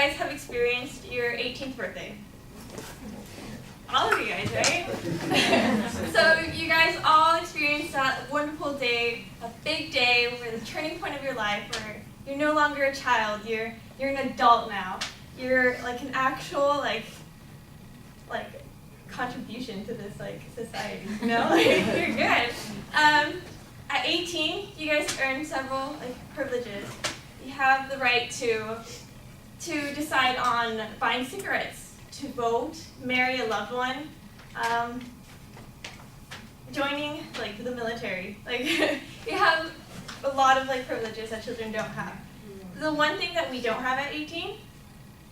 guys have experienced your 18th birthday? All of you guys, right? So you guys all experienced that wonderful day, a big day, where the turning point of your life, where you're no longer a child, you're an adult now. You're like an actual like contribution to this like society, you know? Like, you're good. At 18, you guys earn several like privileges. You have the right to decide on buying cigarettes, to vote, marry a loved one, joining like the military. Like you have a lot of like privileges that children don't have. The one thing that we don't have at 18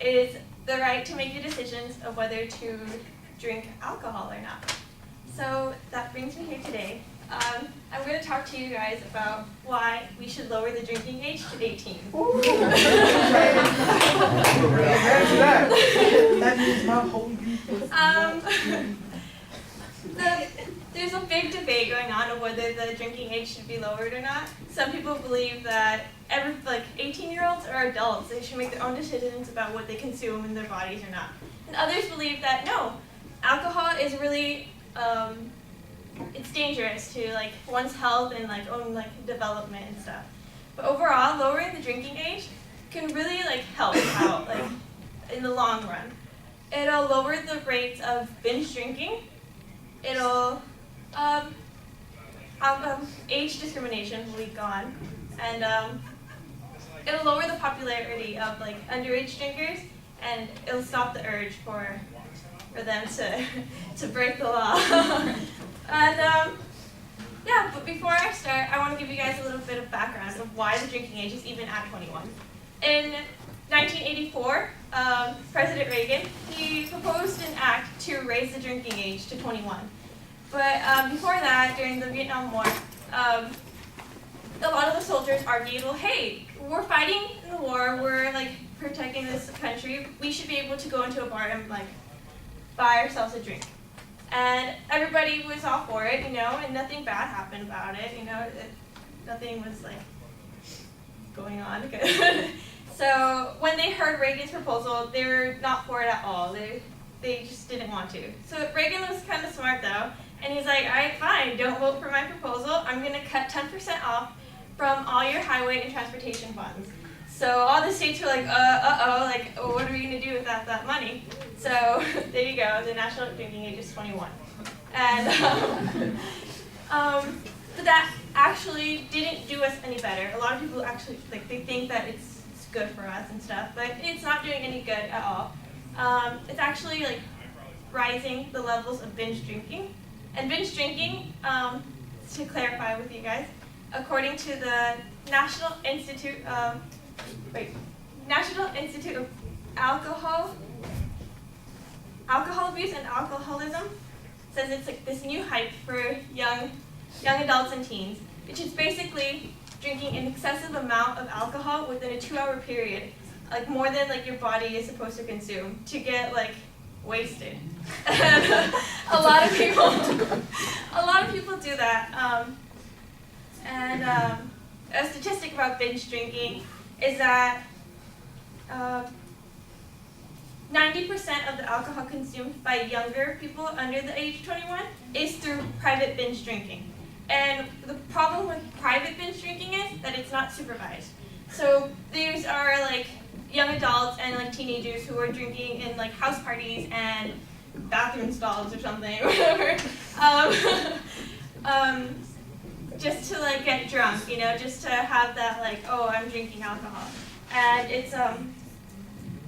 is the right to make the decisions of whether to drink alcohol or not. So that brings me here today. I'm going to talk to you guys about why we should lower the drinking age to 18. There's a big debate going on of whether the drinking age should be lowered or not. Some people believe that 18-year-olds are adults. They should make their own decisions about what they consume in their bodies or not. And others believe that no, alcohol is really it's dangerous to like one's health and like own like development and stuff. But overall, lowering the drinking age can really like help out like in the long run. It'll lower the rates of binge drinking. It'll age discrimination will be gone, and it'll lower the popularity of like underage drinkers, and it'll stop the urge for them to break the law. And yeah, but before I start, I want to give you guys a little bit of background of why the drinking age is even at 21. In 1984, President Reagan, he proposed an act to raise the drinking age to 21. But before that, during the Vietnam War, a lot of the soldiers argued, well, hey, we're fighting in the war, we're like protecting this country, we should be able to go into a bar and like buy ourselves a drink. And everybody was all for it, you know, and nothing bad happened about it, you know, nothing was like going on. So when they heard Reagan's proposal, they were not for it at all. They just didn't want to. So Reagan was kind of smart though, and he's like, all right, fine, don't vote for my proposal. I'm going to cut 10% off from all your highway and transportation funds. So all the states were like, what are we going to do with that money? So there you go, the national drinking age is 21. And but that actually didn't do us any better. A lot of people actually, like, they think that it's good for us and stuff, but it's not doing any good at all. It's actually like rising the levels of binge drinking. And binge drinking, to clarify with you guys, according to the National Institute of Alcohol Abuse and Alcoholism, says it's like this new hype for young adults and teens, which is basically drinking an excessive amount of alcohol within a 2-hour period, like more than like your body is supposed to consume, to get like wasted. And a lot of people do that. And a statistic about binge drinking is that 90% of the alcohol consumed by younger people under the age of 21 is through private binge drinking. And the problem with private binge drinking is that it's not supervised. So these are like young adults and like teenagers who are drinking in like house parties and bathroom stalls or something, whatever, just to like get drunk, you know, just to have that like, oh, I'm drinking alcohol. And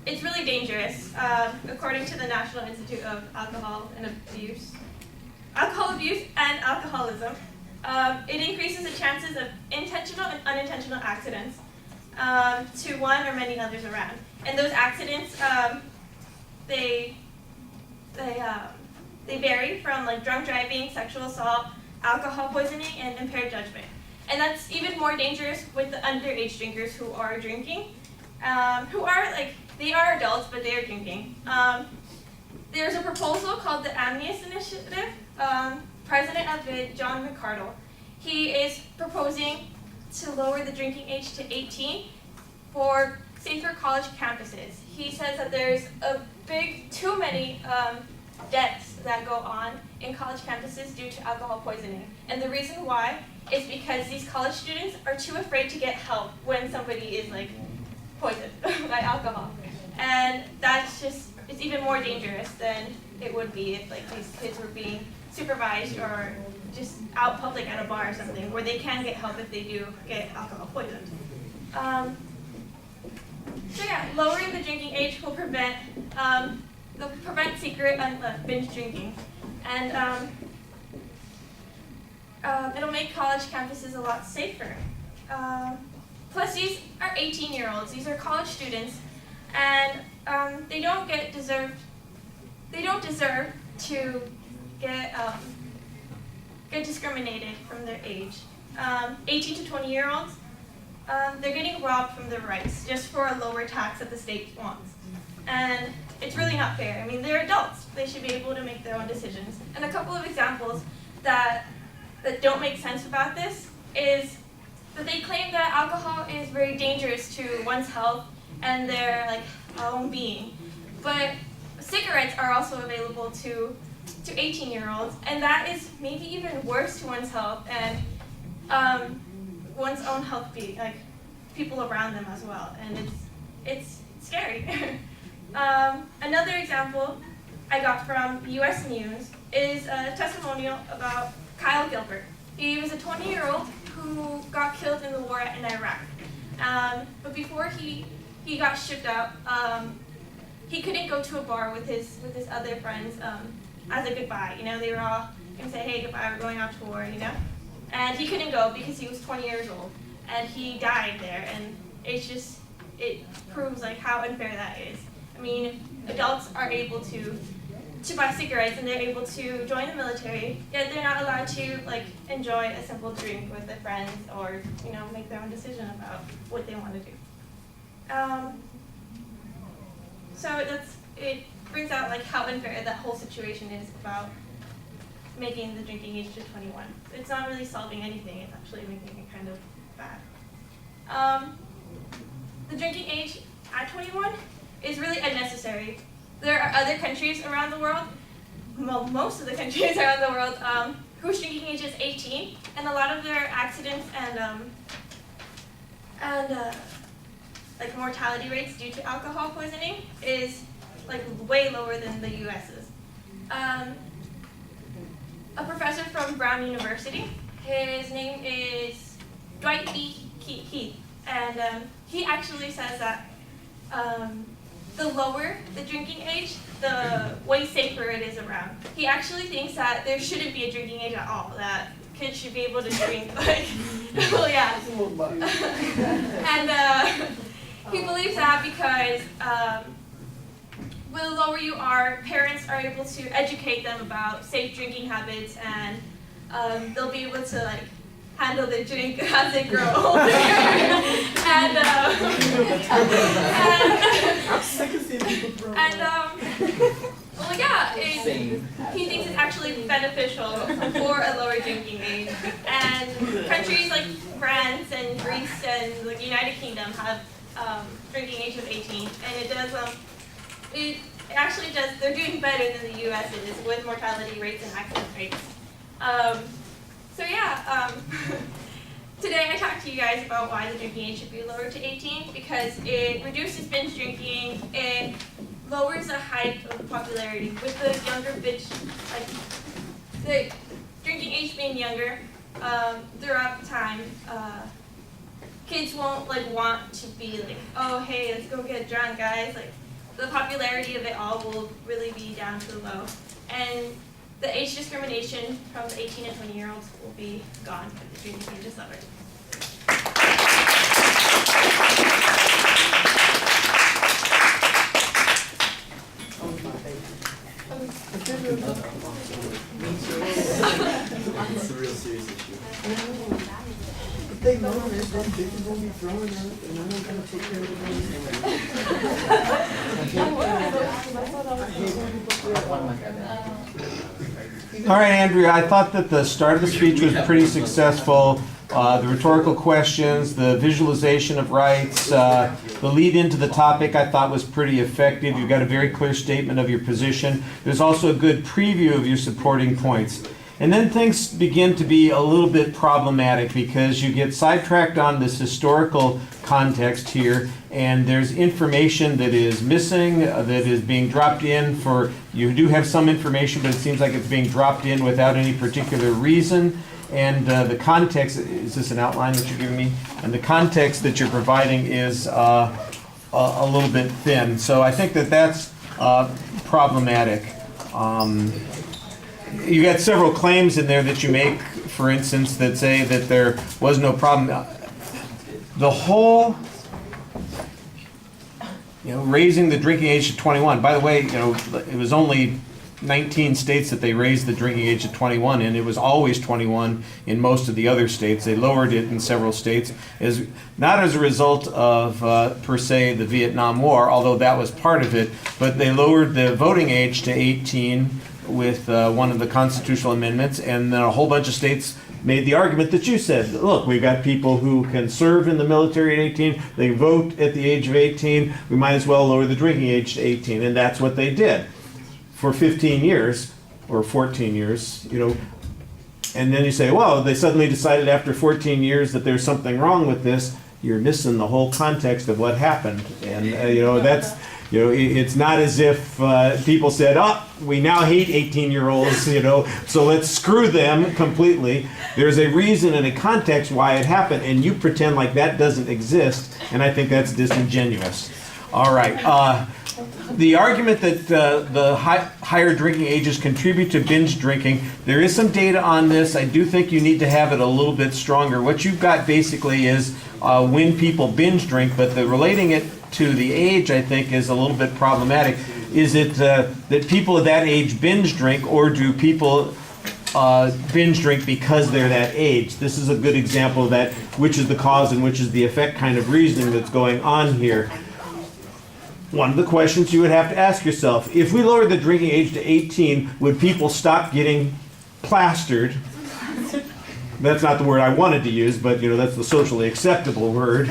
it's really dangerous. According to the National Institute of Alcohol Abuse and Alcoholism, it increases the chances of intentional and unintentional accidents to one or many others around. And those accidents, they vary from like drunk driving, sexual assault, alcohol poisoning, and impaired judgment. And that's even more dangerous with the underage drinkers who are drinking, they are adults, but they are drinking. There's a proposal called the Amneas Initiative. President of it, John McCardle, he is proposing to lower the drinking age to 18 for safer college campuses. He says that there's too many deaths that go on in college campuses due to alcohol poisoning. And the reason why is because these college students are too afraid to get help when somebody is like poisoned by alcohol. And that's just, it's even more dangerous than it would be if like these kids were being supervised or just out public at a bar or something where they can get help if they do get alcohol poisoned. So yeah, lowering the drinking age will prevent secret and binge drinking, and it'll make college campuses a lot safer. Plus, these are 18-year-olds. These are college students, and they don't deserve to get discriminated from their age. 18 to 20-year-olds. They're getting robbed from their rights just for a lower tax that the state wants. And it's really not fair. I mean, they're adults. They should be able to make their own decisions. And a couple of examples that don't make sense about this is that they claim that alcohol is very dangerous to one's health and their own being. But cigarettes are also available to 18-year-olds, and that is maybe even worse to one's health and one's own health, people around them as well, and it's scary. Another example I got from U.S. News is a testimonial about Kyle Gilbert. He was a 20-year-old who got killed in the war in Iraq. But before he got shipped out, he couldn't go to a bar with his other friends as a goodbye. You know, they were all gonna say, "Hey, goodbye, we're going out to war," you know. And he couldn't go because he was 20 years old, and he died there. And it proves how unfair that is. I mean, adults are able to buy cigarettes and they're able to join the military, yet they're not allowed to enjoy a simple drink with their friends or make their own decision about what they want to do. So it brings out how unfair that whole situation is about making the drinking age to 21. It's not really solving anything, it's actually making it kind of bad. The drinking age at 21 is really unnecessary. There are other countries around the world, most of the countries around the world, whose drinking age is 18, and a lot of their accidents and mortality rates due to alcohol poisoning is way lower than the U.S.'s. A professor from Brown University, his name is Dwight B. Heath, and he actually says that the lower the drinking age, the way safer it is around. He actually thinks that there shouldn't be a drinking age at all, that kids should be able to drink, well, yeah. And he believes that because the lower you are, parents are able to educate them about safe drinking habits, and they'll be able to handle their drink as they grow older. Well, yeah, he thinks it's actually beneficial for a lower drinking age. And countries like France and Greece and the United Kingdom have drinking age of 18, and it actually does. They're doing better than the U.S. is with mortality rates and accident rates. So yeah, today I talked to you guys about why the drinking age should be lowered to 18, because it reduces binge drinking, it lowers the height of the popularity. With the younger binge, the drinking age being younger, throughout time, kids won't want to be oh hey, let's go get drunk, guys. The popularity of it all will really be down to low, and the age discrimination from the 18 and 20-year-olds will be gone if the drinking age is lowered. It's a real serious issue. If they know this, then bitches won't be throwing up, and no one's gonna take care of it. All right, Andrea, I thought that the start of the speech was pretty successful. the rhetorical questions, the visualization of rights, the lead into the topic I thought was pretty effective. You've got a very clear statement of your position. There's also a good preview of your supporting points. And then things begin to be a little bit problematic because you get sidetracked on this historical context here, and there's information that is missing, that is being dropped in for, you do have some information, but it seems like it's being dropped in without any particular reason. And the context, is this an outline that you're giving me? And the context that you're providing is a little bit thin. So I think that that's problematic. You got several claims in there that you make, for instance, that say that there was no problem. The whole, raising the drinking age to 21. By the way, it was only 19 states that they raised the drinking age to 21, and it was always 21 in most of the other states. They lowered it in several states, not as a result of, per se, the Vietnam War, although that was part of it, but they lowered the voting age to 18 with one of the constitutional amendments, and then a whole bunch of states made the argument that you said. Look, we've got people who can serve in the military at 18, they vote at the age of 18, we might as well lower the drinking age to 18, and that's what they did for 15 years, or 14 years, and then you say, well, they suddenly decided after 14 years that there's something wrong with this. You're missing the whole context of what happened, and that's, it's not as if people said, oh, we now hate 18-year-olds, so let's screw them completely. There's a reason and a context why it happened, and you pretend like that doesn't exist, and I think that's disingenuous. All right. The argument that the higher drinking ages contribute to binge drinking, there is some data on this. I do think you need to have it a little bit stronger. What you've got basically is when people binge drink, but the relating it to the age, I think, is a little bit problematic. Is it that people of that age binge drink, or do people binge drink because they're that age? This is a good example of that, which is the cause and which is the effect kind of reasoning that's going on here. One of the questions you would have to ask yourself, if we lowered the drinking age to 18, would people stop getting plastered? That's not the word I wanted to use, but that's the socially acceptable word,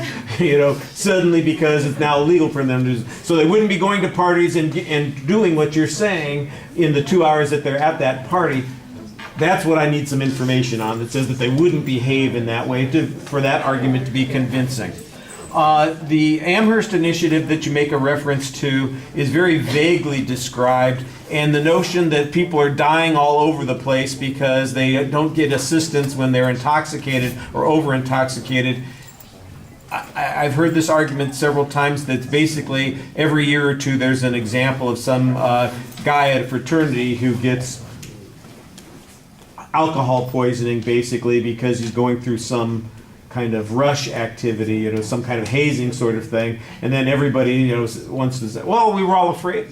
suddenly because it's now illegal for them to, so they wouldn't be going to parties and doing what you're saying in the 2 hours that they're at that party. That's what I need some information on, that says that they wouldn't behave in that way for that argument to be convincing. The Amherst initiative that you make a reference to is very vaguely described, and the notion that people are dying all over the place because they don't get assistance when they're intoxicated or over-intoxicated. I've heard this argument several times that basically every year or two there's an example of some guy at a fraternity who gets alcohol poisoning basically because he's going through some kind of rush activity, some kind of hazing sort of thing, and then everybody, wants to say, well, we were all afraid.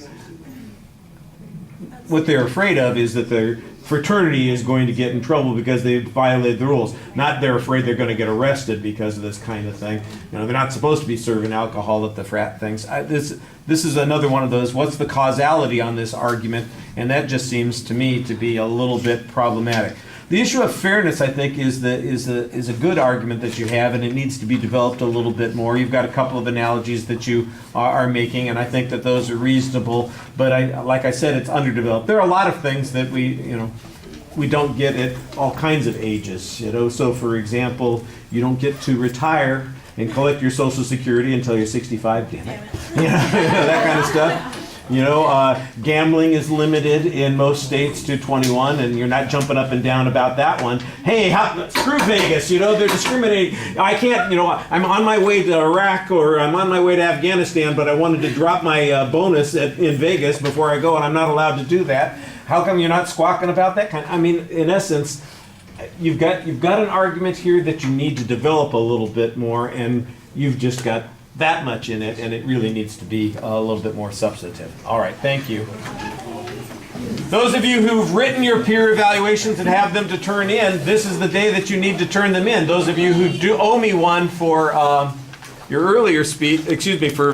What they're afraid of is that their fraternity is going to get in trouble because they violated the rules. Not they're afraid they're going to get arrested because of this kind of thing. They're not supposed to be serving alcohol at the frat things. This is another one of those, what's the causality on this argument? And that just seems to me to be a little bit problematic. The issue of fairness, I think, is a good argument that you have, and it needs to be developed a little bit more. You've got a couple of analogies that you are making, and I think that those are reasonable. But like I said, it's underdeveloped. There are a lot of things that we don't get at all kinds of ages. So for example, you don't get to retire and collect your Social Security until you're 65. Damn it. That kind of stuff. Gambling is limited in most states to 21, and you're not jumping up and down about that one. Hey, screw Vegas, they're discriminating. I can't, I'm on my way to Iraq or I'm on my way to Afghanistan, but I wanted to drop my bonus in Vegas before I go, and I'm not allowed to do that. How come you're not squawking about that kind? In essence, you've got an argument here that you need to develop a little bit more, and you've just got that much in it, and it really needs to be a little bit more substantive. All right, thank you. Those of you who've written your peer evaluations and have them to turn in, this is the day that you need to turn them in. Those of you who do owe me one for your earlier speech, for